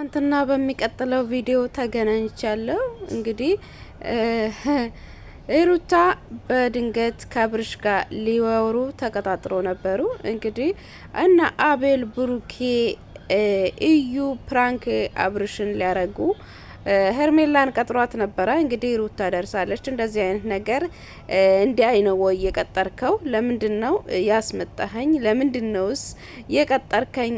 ትናንትና በሚቀጥለው ቪዲዮ ተገናኝቻለሁ። እንግዲህ ሩታ በድንገት ከአብርሽ ጋር ሊወሩ ተቀጣጥሮ ነበሩ። እንግዲህ እና አቤል ብሩኬ እዩ ፕራንክ አብርሽን ሊያረጉ ሄርሜላን ቀጥሯት ነበረ። እንግዲህ ሩታ ደርሳለች። እንደዚህ አይነት ነገር እንዲያይ ነው ወይ የቀጠርከው? ለምንድነው ያስመጣኸኝ? ለምንድነውስ የቀጠርከኝ?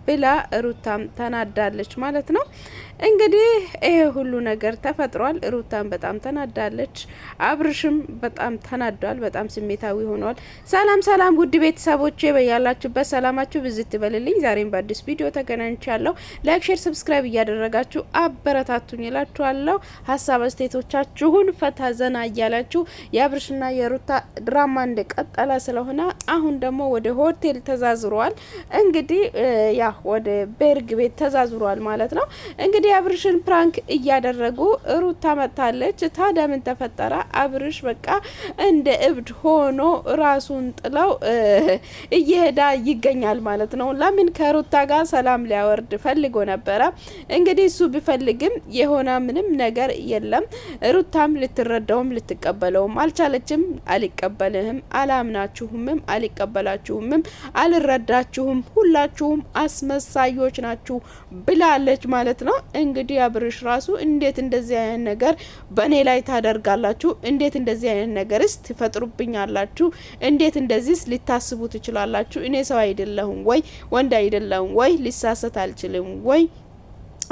ብላ ሩታም ተናዳለች ማለት ነው። እንግዲህ ይሄ ሁሉ ነገር ተፈጥሯል። ሩታም በጣም ተናዳለች። አብርሽም በጣም ተናዷል። በጣም ስሜታዊ ሆኗል። ሰላም ሰላም፣ ውድ ቤተሰቦቼ በያላችሁበት ሰላማችሁ ብዝት ይበልልኝ። ዛሬም በአዲስ ቪዲዮ ተገናኝቻለሁ። ላይክ፣ ሼር፣ ሰብስክራይብ እያደረጋችሁ አበረታቱኝ እላችኋለሁ። ሀሳብ አስተያየቶቻችሁን ፈታ ዘና እያላችሁ የአብርሽና የሩታ ድራማ እንደቀጠለ ስለሆነ አሁን ደግሞ ወደ ሆቴል ተዛዝሯል። እንግዲህ ያ ወደ ቤርግ ቤት ተዛዝሯል ማለት ነው። እንግዲህ አብርሽን ፕራንክ እያደረጉ ሩታ መጥታለች። ታዲያ ምን ተፈጠረ? አብርሽ በቃ እንደ እብድ ሆኖ ራሱን ጥለው እየሄዳ ይገኛል ማለት ነው። ለምን ከሩታ ጋር ሰላም ሊያወርድ ፈልጎ ነበረ። እንግዲህ እሱ ቢፈልግም የሆነ ምንም ነገር የለም። ሩታም ልትረዳውም ልትቀበለውም አልቻለችም። አልቀበልህም፣ አላምናችሁምም፣ አልቀበላችሁምም፣ አልረዳችሁም፣ ሁላችሁም አስመሳዮች ናችሁ ብላለች ማለት ነው። እንግዲህ አብርሽ ራሱ እንዴት እንደዚህ አይነት ነገር በኔ ላይ ታደርጋላችሁ? እንዴት እንደዚህ አይነት ነገርስ ትፈጥሩብኛላችሁ? እንዴት እንደዚህስ ሊታስቡ ትችላላችሁ? እኔ ሰው አይደለሁም ወይ? ወንድ አይደለሁም ወይ? ሊሳሰት አልችልም ወይ?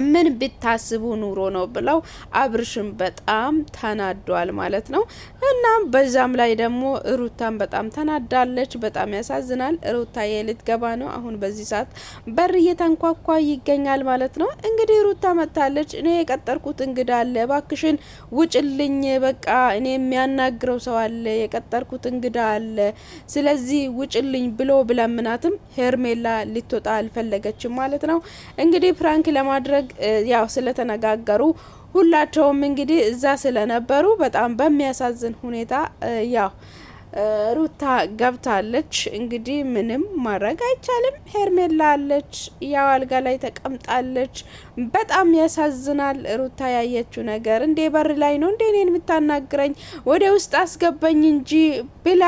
ምን ብታስቡ ኑሮ ነው ብለው አብርሽም በጣም ተናዷል ማለት ነው። እና በዛም ላይ ደግሞ ሩታን በጣም ተናዳለች። በጣም ያሳዝናል። ሩታ ልትገባ ነው አሁን በዚህ ሰዓት በር እየተንኳኳ ይገኛል ማለት ነው። እንግዲህ ሩታ መጥታለች። እኔ የቀጠርኩት እንግዳ አለ፣ እባክሽን ውጭልኝ፣ በቃ እኔ የሚያናግረው ሰው አለ፣ የቀጠርኩት እንግዳ አለ፣ ስለዚህ ውጭልኝ ብሎ ብለምናትም ሄርሜላ ልትወጣ አልፈለገችም ማለት ነው። እንግዲህ ፕራንክ ለማድረግ ያው ስለተነጋገሩ ሁላቸውም እንግዲህ እዛ ስለነበሩ በጣም በሚያሳዝን ሁኔታ ያው ሩታ ገብታለች። እንግዲህ ምንም ማድረግ አይቻልም። ሄርሜላ አለች፣ ያው አልጋ ላይ ተቀምጣለች። በጣም ያሳዝናል። ሩታ ያየችው ነገር እንዴ በር ላይ ነው እንዴ እኔን የምታናግረኝ? ወደ ውስጥ አስገባኝ እንጂ ብላ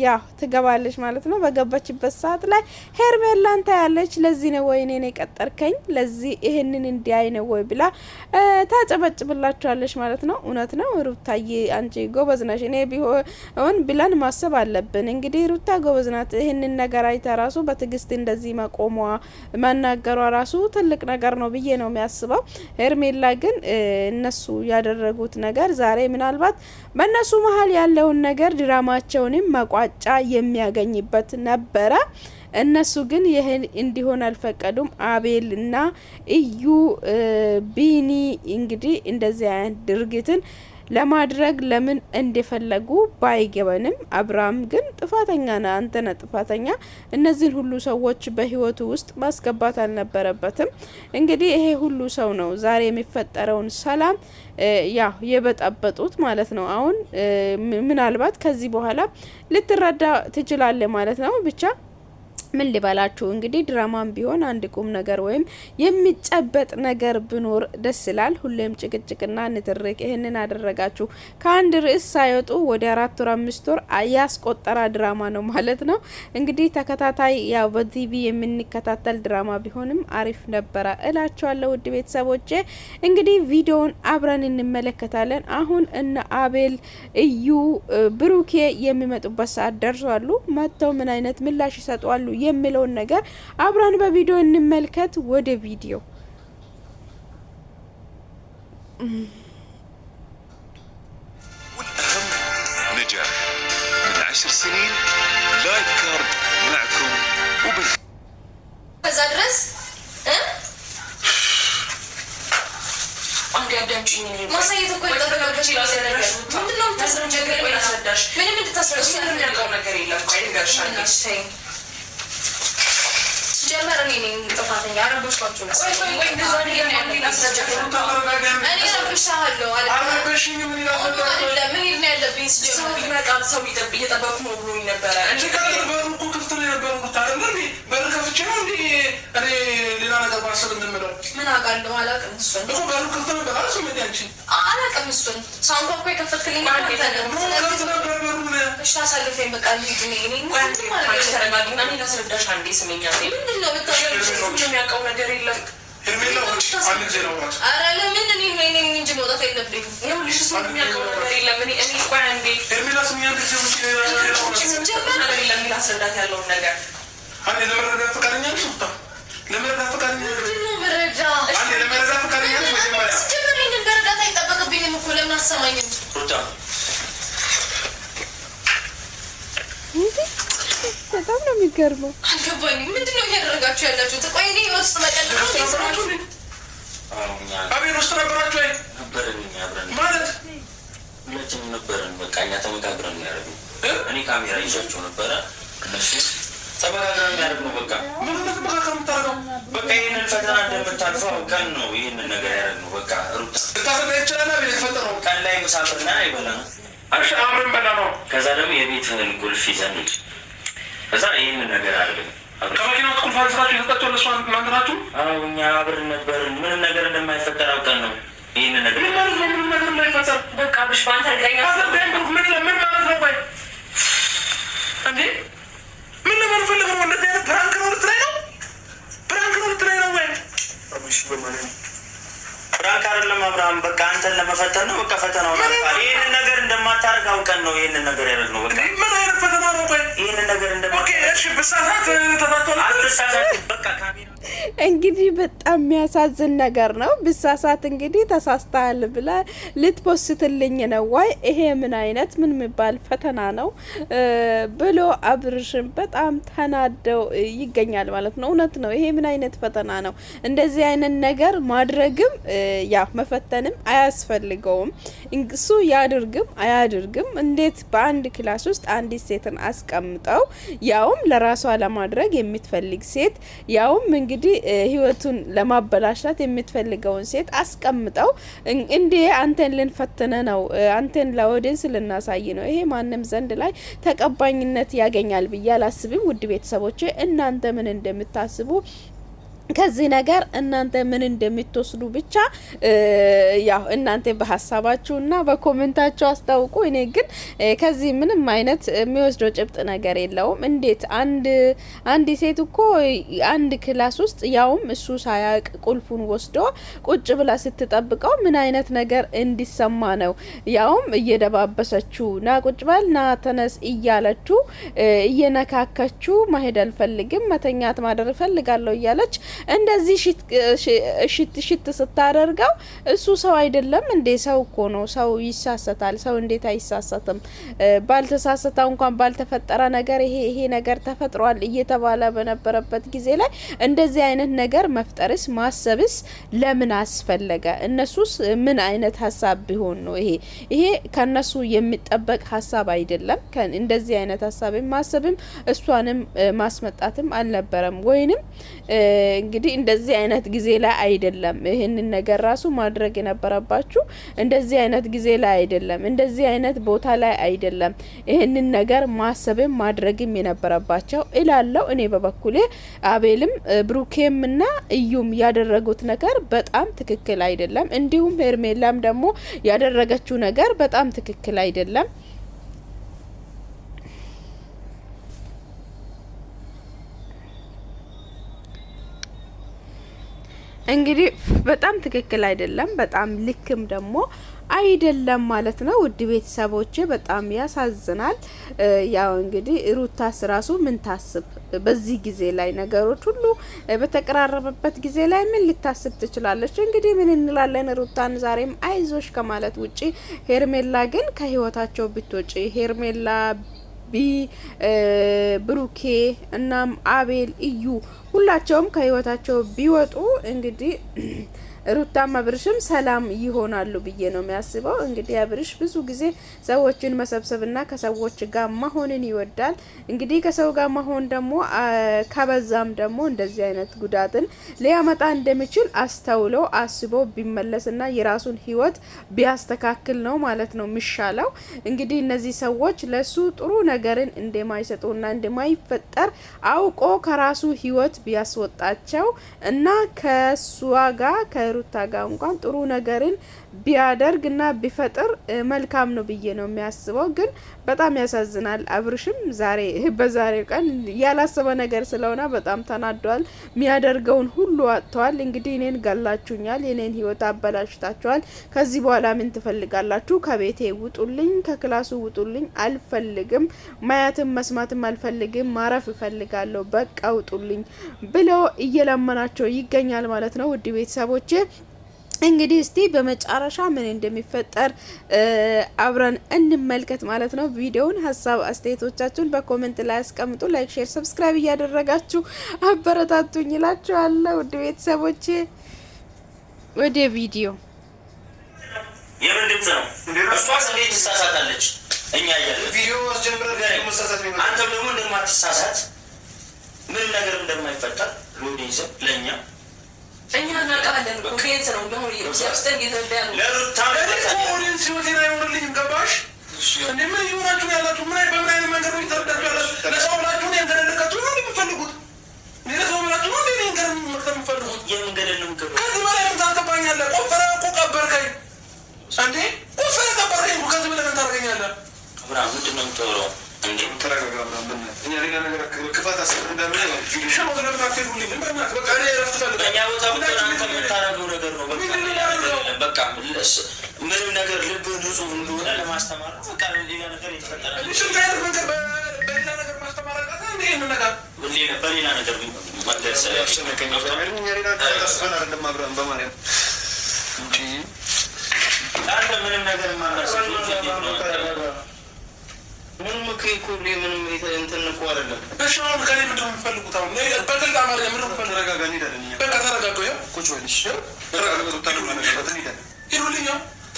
ያው ትገባለች ማለት ነው። በገባችበት ሰዓት ላይ ሄርሜላን ታያለች። ለዚህ ነው ወይ እኔን የቀጠርከኝ? ለዚህ ይሄንን እንዲያይ ነው ወይ ብላ ታጨበጭብላችኋለች ማለት ነው። እውነት ነው ሩታዬ፣ አንቺ ጎበዝ ነሽ። እኔ ቢሆን ብለን ማሰብ አለብን። እንግዲህ ሩታ ጎበዝ ናት። ይህንን ነገር አይታ ራሱ በትዕግስት እንደዚህ መቆሟ መናገሯ ራሱ ትልቅ ነገር ነው ብዬ ነው የሚያስበው። ሄርሜላ ግን እነሱ ያደረጉት ነገር ዛሬ ምናልባት በእነሱ መሀል ያለውን ነገር ድራማቸውንም መቋጫ የሚያገኝበት ነበረ። እነሱ ግን ይህን እንዲሆን አልፈቀዱም። አቤል እና እዩ ቢኒ እንግዲህ እንደዚህ አይነት ድርጊትን ለማድረግ ለምን እንደፈለጉ ባይገባንም አብርሃም ግን ጥፋተኛ ና አንተ ነህ ጥፋተኛ። እነዚህን ሁሉ ሰዎች በህይወቱ ውስጥ ማስገባት አልነበረበትም። እንግዲህ ይሄ ሁሉ ሰው ነው ዛሬ የሚፈጠረውን ሰላም ያው የበጠበጡት ማለት ነው። አሁን ምናልባት ከዚህ በኋላ ልትረዳ ትችላለህ ማለት ነው። ብቻ ምን ሊባላችሁ እንግዲህ ድራማም ቢሆን አንድ ቁም ነገር ወይም የሚጨበጥ ነገር ብኖር ደስ ይላል። ሁሌም ጭቅጭቅና ንትርክ ይህንን አደረጋችሁ ከአንድ ርዕስ ሳይወጡ ወደ 4 ወር 5 ወር ያስቆጠራ ድራማ ነው ማለት ነው። እንግዲህ ተከታታይ ያው በቲቪ የምንከታተል ድራማ ቢሆንም አሪፍ ነበረ እላችኋለሁ። ውድ ቤተሰቦቼ እንግዲህ ቪዲዮውን አብረን እንመለከታለን። አሁን እነ አቤል እዩ ብሩኬ የሚመጡበት ሰዓት ደርሷሉ። መጥተው ምን አይነት ምላሽ ይሰጣሉ የሚለውን ነገር አብረን በቪዲዮ እንመልከት። ወደ ቪዲዮ والأهم نجاح من 10 سنين لايك كارد معكم وبس كذا درس አንዴ አዳምጪኝ። ማሳየት እኮ ይጠበቅብሽ ይላል። ምንድነው ተሰንጀገር ወይ አስረዳሽ? ምንም እንድታስረዳሽ ነገር የለም። ቆይ ልንገርሽ። ጀመረ ነኝ ጥፋተኛ አረበሽኳችሁ ነው። ወይ እንደዛ ነገር ነው ያላስረዳችሁ። እኔ ረብሻለሁ አረበሽኝ ምን ይላል? ምን ይል ነው ያለብኝ? ሰው ይመጣል፣ ሰው እየጠበቁ ነው ብሎኝ ነበረ። እንዴ በሩ እኮ ክፍት ነው የነበረው። ታረም እንዴ በር ከፍቼ ነው እንዴ እኔ ሌላ ነገር ማሰብ እንደምለው ምን አውቃለሁ። አላውቅም እሱን እኮ በሩ ክፍት ነበር አይደል? ስሜት ያንቺ አላውቅም እሱን ሳንኳ እኮ የከፈትክልኝ አንዴ እሺ አሳልፈኝ በቃ ልሂድ። እኔ ተረጋጊና እኔ ላስረዳሽ አንዴ ስሜኛ ምንድን ነው የሚያውቀው ነገር የለም። ሄርሜላ ውጭ አንድ ጊዜ ነው ማለት ኧረ ለምን እኔ እንጂ መውጣት የለብኝም። ይኸውልሽ እሱ የሚያውቀው ነገር የለም። እኔ ቆይ አንዴ ሄርሜላ ስሜኛ ጊዜ ውጭ ነገር የለም የሚል አስረዳት ያለውን ነገር አንዴ ለመረዳት ፈቃደኛ ነሽ? ለመረዳት ፈቃደኛ ነሽ? ምንድን ነው መረጃ? አንዴ ለመረዳት ፈቃደኛ ነሽ? መጀመሪያ ሲጀመር ይሄንን መረዳት አይጠበቅብኝም እኮ ለምን አሰማኝም? ሩታ በጣም ነው የሚገርመው። አልገባኝም። ምንድን ነው እያደረጋችሁ ያላችሁት? ቆይ እኔ ውስጥ መቀለድ ነው ስራችሁ? አቤት ውስጥ ነበራችሁ ወይ? ነበርን ማለት ሁላችንም ነበርን። በቃ እኛ ተመካክረን ነው ያደረግነው። እኔ ካሜራ ይዣቸው ነበረ፣ እነሱ ተመካክረን የሚያደርግ ነው። በቃ ምን ተመካከር የምታደርገው? በቃ ይህንን ፈተና እንደምታልፈው አውቀን ነው ይህንን ነገር ያደረግነው። በቃ ሩታ ልታስረዳ ይችላል። ቤት የተፈጠረው ቀን ላይ ምሳፍርና ይበላ ነው። እሺ አብረን በላ ነው። ከዛ ደግሞ የቤትህን ቁልፍ ይዘን ሂድ። ከዛ ይህንን ነገር አድርገን ከመኪና ውስጥ ቁልፍ አንስታችሁ የሰጣችሁ እነሱ እናንተ ናችሁ? አዎ እኛ አብረን ነበርን። ምንም ነገር እንደማይፈጠር አውቀን ነው ይህንን ነገር ምን ማለት ነው? ምንም ነገር እንዳይፈጠር በቃ ብሽ ባንተ እርግጠኛ ምን ማለት ነው? ቆይ እንዴ ምን ለማለት ፈልገህ ነው? እንደዚህ አይነት ፕራንክ ነው ልትለኝ ነው? ፕራንክ ነው ልትለኝ ነው ወይ? አብሽ በማለት ፍራንክ አይደለም አብርሃም፣ በቃ አንተን ለመፈተን ነው። በቃ ፈተናው ነው። ይህንን ነገር እንደማታደርግ አውቀን ነው ይህንን ነገር ያደረግነው። በቃ ምን አይነት ፈተና ነው? ቆይ ይህንን ነገር እሺ ብሳሳት ተታቶላ አትሳሳት። በቃ ካሜራ እንግዲህ በጣም የሚያሳዝን ነገር ነው። ብሳሳት እንግዲህ ተሳስተሃል ብላ ልትፖስትልኝ ነው ወይ? ይሄ ምን አይነት ምን የሚባል ፈተና ነው ብሎ አብርሽን በጣም ተናደው ይገኛል ማለት ነው። እውነት ነው። ይሄ ምን አይነት ፈተና ነው? እንደዚህ አይነት ነገር ማድረግም ያ መፈተንም አያስፈልገውም። እሱ ያድርግም አያድርግም እንዴት በአንድ ክላስ ውስጥ አንዲት ሴትን አስቀምጠው ያውም ለራሷ ለማድረግ የምትፈልግ ሴት ያውም እንግዲህ ህይወቱን ለማበላሻት የምትፈልገውን ሴት አስቀምጠው እንዴ አንተን ልንፈትነ ነው፣ አንተን ለኦዲየንስ ልናሳይ ነው። ይሄ ማንም ዘንድ ላይ ተቀባይነት ያገኛል ብዬ አላስብም። ውድ ቤተሰቦቼ እናንተ ምን እንደምታስቡ ከዚህ ነገር እናንተ ምን እንደምትወስዱ ብቻ ያው እናንተ በሀሳባችሁና በኮሜንታችሁ አስታውቁ። እኔ ግን ከዚህ ምንም አይነት የሚወስደው ጭብጥ ነገር የለውም። እንዴት አንድ ሴት እኮ አንድ ክላስ ውስጥ ያውም እሱ ሳያውቅ ቁልፉን ወስዶ ቁጭ ብላ ስትጠብቀው ምን አይነት ነገር እንዲሰማ ነው? ያውም እየደባበሰችው ና ቁጭ በል ና ተነስ እያለችው እየነካከችው ማሄድ አልፈልግም መተኛት ማደር እፈልጋለሁ እያለች እንደዚህ ሽት ስታደርገው እሱ ሰው አይደለም እንዴ? ሰው እኮ ነው። ሰው ይሳሰታል። ሰው እንዴት አይሳሰትም? ባልተሳሰተው እንኳን ባልተፈጠረ ነገር ይሄ ነገር ተፈጥሯል እየተባለ በነበረበት ጊዜ ላይ እንደዚህ አይነት ነገር መፍጠርስ ማሰብስ ለምን አስፈለገ? እነሱስ ምን አይነት ሀሳብ ቢሆን ነው ይሄ ከነሱ የሚጠበቅ ሀሳብ አይደለም። እንደዚህ አይነት ሀሳብ ማሰብም እሷንም ማስመጣትም አልነበረም ወይንም እንግዲህ እንደዚህ አይነት ጊዜ ላይ አይደለም ይሄንን ነገር ራሱ ማድረግ የነበረባችሁ። እንደዚህ አይነት ጊዜ ላይ አይደለም፣ እንደዚህ አይነት ቦታ ላይ አይደለም ይሄንን ነገር ማሰብም ማድረግም የነበረባቸው እላለሁ እኔ በበኩሌ። አቤልም ብሩኬምና እዩም ያደረጉት ነገር በጣም ትክክል አይደለም። እንዲሁም ሄርሜላም ደግሞ ያደረገችው ነገር በጣም ትክክል አይደለም። እንግዲህ በጣም ትክክል አይደለም፣ በጣም ልክም ደግሞ አይደለም ማለት ነው። ውድ ቤተሰቦቼ በጣም ያሳዝናል። ያው እንግዲህ ሩታስ ራሱ ምን ታስብ? በዚህ ጊዜ ላይ ነገሮች ሁሉ በተቀራረበበት ጊዜ ላይ ምን ልታስብ ትችላለች? እንግዲህ ምን እንላለን? ሩታን ዛሬም አይዞሽ ከማለት ውጪ ሄርሜላ ግን ከህይወታቸው ብትወጪ ሄርሜላ ብሩኬ እናም አቤል እዩ ሁላቸውም ከህይወታቸው ቢወጡ እንግዲህ ሩታም አብርሽም ሰላም ይሆናሉ ብዬ ነው የሚያስበው። እንግዲህ አብርሽ ብዙ ጊዜ ሰዎችን መሰብሰብና ከሰዎች ጋር መሆንን ይወዳል። እንግዲህ ከሰው ጋር መሆን ደግሞ ከበዛም ደግሞ እንደዚህ አይነት ጉዳትን ሊያመጣ እንደሚችል አስተውሎ አስቦ ቢመለስና የራሱን ህይወት ቢያስተካክል ነው ማለት ነው የሚሻለው። እንግዲህ እነዚህ ሰዎች ለሱ ጥሩ ነገርን እንደማይሰጡና እንደማይፈጠር አውቆ ከራሱ ህይወት ቢያስወጣቸው እና ከሷ ጋር ከሩታ ጋር እንኳን ጥሩ ነገርን ቢያደርግና ቢፈጥር መልካም ነው ብዬ ነው የሚያስበው። ግን በጣም ያሳዝናል። አብርሽም በዛሬው ቀን ያላሰበ ነገር ስለሆነ በጣም ተናዷል። የሚያደርገውን ሁሉ አጥተዋል። እንግዲህ እኔን ገላችሁኛል፣ የኔን ህይወት አበላሽታችኋል። ከዚህ በኋላ ምን ትፈልጋላችሁ? ከቤቴ ውጡልኝ፣ ከክላሱ ውጡልኝ፣ አልፈልግም፣ ማያትም መስማትም አልፈልግም፣ ማረፍ እፈልጋለሁ፣ በቃ ውጡልኝ ብሎ እየለመናቸው ይገኛል ማለት ነው። ውድ ቤተሰቦቼ እንግዲህ እስቲ በመጨረሻ ምን እንደሚፈጠር አብረን እንመልከት ማለት ነው። ቪዲዮውን ሀሳብ አስተያየቶቻችሁን በኮሜንት ላይ አስቀምጡ። ላይክ፣ ሼር፣ ሰብስክራይብ እያደረጋችሁ አበረታቱኝ እላችኋለሁ። ውድ ቤተሰቦቼ ወደ ቪዲዮ የምን ድምጽ ነው? እሷስ እንዴት ትሳሳታለች? እኛ እያለን ቪዲዮ አስጀምረን አንተም ደግሞ እንደማትሳሳት ምንም ነገር እንደማይፈጠር ሎዲንስ ለእኛ እኛ እናውቃለን እኮ ከየት ነው እንደሆነ ያስተን ይዘበያ ነው ለሩታ ኦዲየንስ ወዲና ይወርልኝ ገባሽ እንዴ? ምን ይሆናችሁ ያላችሁ ምን በምን አይነት መንገድ ነው ይተረዳችሁ ያላችሁ? ለሰው ብላችሁ ነው እንደነከቱ ነው የምትፈልጉት? ለሰው ብላችሁ ነው እንዴ ነገር የምትፈልጉት? የመንገደል ነው ገባ ከዚህ በላይ ምን ታጠባኛለህ? ቆፈረ እኮ ቀበርከኝ እንዴ? ቆፈረ ቀበርከኝ እኮ ከዚህ በላይ ምን ታደርገኛለህ? አብርሃም ምንድን ነው የምትወራው? እንዴ ተረጋጋ አብርሃም። እኛ ሌላ ነገር ክፋት አስብ እንዳለ ነው ቪዲዮ ነው ለማከሉልኝ በእናትህ በቃ እኔ ረፍት ፈልጋለሁ። እኛ ቦታ አንተ የምታደርገው ነገር ነው በቃ ምንም ነገር ልብ ንጹህ እንደሆነ ለማስተማር ነው። በቃ ሌላ ነገር የተፈጠረ በሌላ ነገር ማስተማር አቃተ እንዴ? ይሄን ነገር በሌላ ነገር መግለጽ ያስጨነቀኝ ነው። እኛ ሌላ ተስፋን አይደለም አብርሃም በማርያም እንጂ አንተ ምንም ነገር ማናሰብ ምንም እኮ ምንም እንትን እኮ አይደለም። እሺ አሁን ከኔ ምንድን ነው የምትፈልጉት? አሁን በግልጽ አማርኛ ምንድን ነው የምትፈልጉት? ተረጋጋ፣ እንሄዳለን። በቃ ተረጋጋ። ያው ቁጭ በል እሺ። ሂዱልኝ።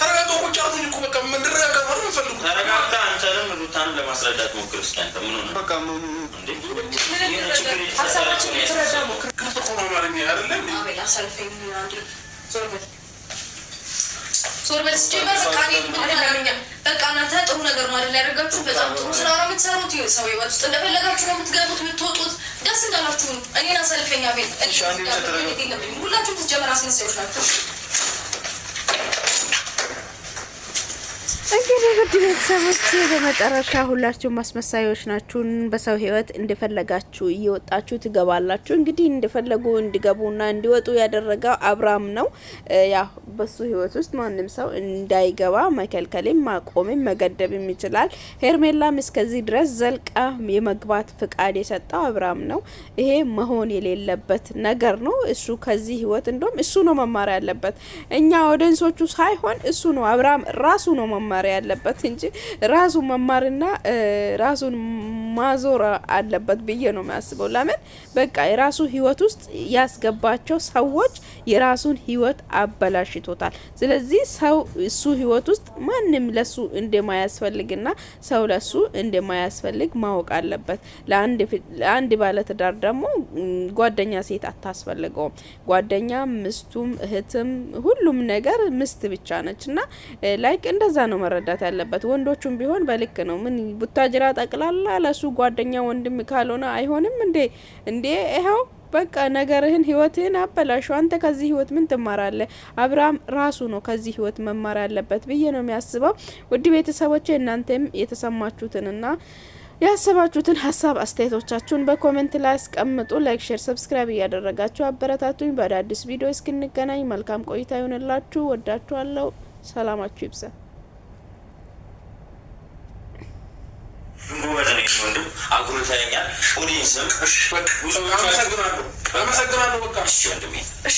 ተረጋጋ። ቁጭ አልኩኝ እኮ በቃ እንድረጋጋ ነው የምትፈልጉት? ተረጋጋ። አንተንም ሩታንም ለማስረዳት ሞክር እስኪ። አንተ ምን ሆነህ በቃ እንዴ? ሀሳባችን የተረዳ ሞክር። ግልጽ እኮ ነው አማርኛ አይደለም እንዴ? አቤል አሰልፈኝ አንዴ ሶር በስ ጀመር በቃ እኔ ምን ለምኛ በቃ እናንተ ጥሩ ነገር ነው አይደል ያደርጋችሁ? በጣም ጥሩ ስራ ነው የምትሰሩት። ሰው ይወጥ ውስጥ እንደፈለጋችሁ ነው የምትገቡት የምትወጡት፣ ደስ እንዳላችሁ ነው። እኔን አሰልፈኛ ቤት ሁላችሁም ትጀመር አስነሳዮች ናቸው። እንግዲህ ውድ ቤተሰቦች በመጨረሻ ሁላችሁም ማስመሳዮች ናችሁን። በሰው ህይወት እንደፈለጋችሁ እየወጣችሁ ትገባላችሁ። እንግዲህ እንደፈለጉ እንዲገቡና እንዲወጡ ያደረገው አብርሃም ነው። ያው በሱ ህይወት ውስጥ ማንም ሰው እንዳይገባ መከልከልም ማቆምም መገደብም ይችላል። ሄርሜላም እስከዚህ ድረስ ዘልቃ የመግባት ፍቃድ የሰጠው አብርሃም ነው። ይሄ መሆን የሌለበት ነገር ነው። እሱ ከዚህ ህይወት እንደውም እሱ ነው መማር ያለበት፣ እኛ ኦዲየንሶቹ ሳይሆን እሱ ነው። አብርሃም ራሱ ነው መማር ያለበት እንጂ ራሱ መማርና ራሱን ማዞር አለበት ብዬ ነው የሚያስበው። ለምን በቃ የራሱ ህይወት ውስጥ ያስገባቸው ሰዎች የራሱን ህይወት አበላሽቶታል። ስለዚህ ሰው እሱ ህይወት ውስጥ ማንም ለሱ እንደማያስፈልግና ሰው ለሱ እንደማያስፈልግ ማወቅ አለበት። ለአንድ ባለትዳር ደግሞ ጓደኛ ሴት አታስፈልገውም። ጓደኛ ምስቱም እህትም ሁሉም ነገር ምስት ብቻ ነችና ላይክ እንደዛ ነው መረዳት ያለበት። ወንዶቹም ቢሆን በልክ ነው። ምን ቡታጅራ ጠቅላላ ለሱ ጓደኛ ወንድም ካልሆነ አይሆንም እንዴ? ይሄው በቃ ነገርህን ህይወትህን አበላሹ። አንተ ከዚህ ህይወት ምን ትማራለህ? አብርሃም ራሱ ነው ከዚህ ህይወት መማር ያለበት ብዬ ነው የሚያስበው። ውድ ቤተሰቦቼ እናንተም የተሰማችሁትንና ያሰባችሁትን ሀሳብ አስተያየቶቻችሁን በኮሜንት ላይ አስቀምጡ። ላይክ፣ ሼር፣ ሰብስክራይብ እያደረጋችሁ አበረታቱኝ። በአዳዲስ ቪዲዮ እስክንገናኝ መልካም ቆይታ ይሁንላችሁ። ወዳችኋለሁ። ሰላማችሁ ይብዛ። አጉርተኛል ኦዲየንስም አመሰግናለሁ። በቃ እሺ ወንድሜ እሺ